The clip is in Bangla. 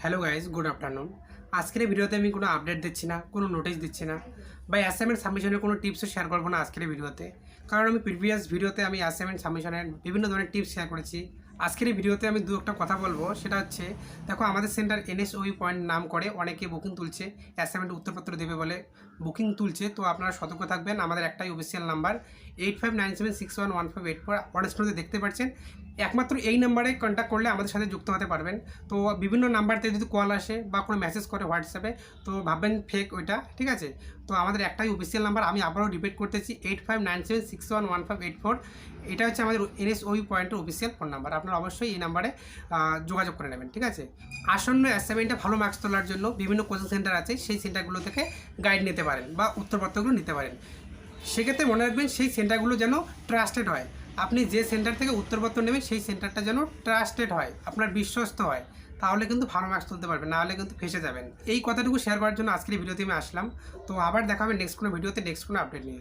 Hello guys, good afternoon. আজকের এই ভিডিওতে আমি কোনো আপডেট দিচ্ছি না, কোনো নোটিশ দিচ্ছি না, বা অ্যাসাইনমেন্ট সাবমিশনের কোনো টিপসও শেয়ার করবো না আজকের এই ভিডিওতে। কারণ আমি প্রিভিয়াস ভিডিওতে আমি অ্যাসাইনমেন্ট সাবমিশনের বিভিন্ন ধরনের টিপস শেয়ার করেছি। আজকের এই ভিডিওতে আমি দু একটা কথা বলবো, সেটা হচ্ছে দেখো আমাদের সেন্টার NSOU পয়েন্ট নাম করে অনেকে বুকিং তুলছে, অ্যাসাইনমেন্ট উত্তরপত্র দেবে বলে বুকিং তুলছে। তো আপনারা সতর্ক থাকবেন। আমাদের একটাই অফিসিয়াল নাম্বার 8597611584 অনেস্টতে দেখতে পাচ্ছেন। একমাত্র এই নাম্বারে কন্ট্যাক্ট করলে আমাদের সাথে যুক্ত হতে পারবেন। তো বিভিন্ন নাম্বার থেকে যদি কল আসে বা কোনো মেসেজ করে হোয়াটসঅ্যাপে, তো ভাববেন ফেক ওইটা, ঠিক আছে? তো আমাদের একটাই অফিসিয়াল নাম্বার, আমি আবারও রিপিট করতেছি 8597611584। এটা হচ্ছে আমাদের NSOU পয়েন্টের অফিসিয়াল ফোন নাম্বার। আপনারা অবশ্যই এই নাম্বারে যোগাযোগ করে নেবেন, ঠিক আছে? আসন্ন অ্যাসাইনমেন্টে ভালো মার্কস তোলার জন্য বিভিন্ন কোচিং সেন্টার আছে, সেই সেন্টারগুলো থেকে গাইড নিতে পারেন বা উত্তরপত্রগুলো নিতে পারেন। সেক্ষেত্রে মনে রাখবেন সেই সেন্টারগুলো যেন ট্রাস্টেড হয়। আপনি যে সেন্টার থেকে উত্তরপত্র নেবেন সেই সেন্টারটা যেন ট্রাস্টেড হয়, আপনার বিশ্বস্ত হয়, তাহলে কিন্তু ভালো মার্কস তুলতে পারবেন, নাহলে কিন্তু ফেসে যাবেন। এই কথাটুকু শেয়ার করার জন্য আজকের ভিডিওতে আমি আসলাম। তো আবার দেখা হবে নেক্সট কোনো ভিডিওতে, নেক্সট কোনো আপডেট নিয়ে।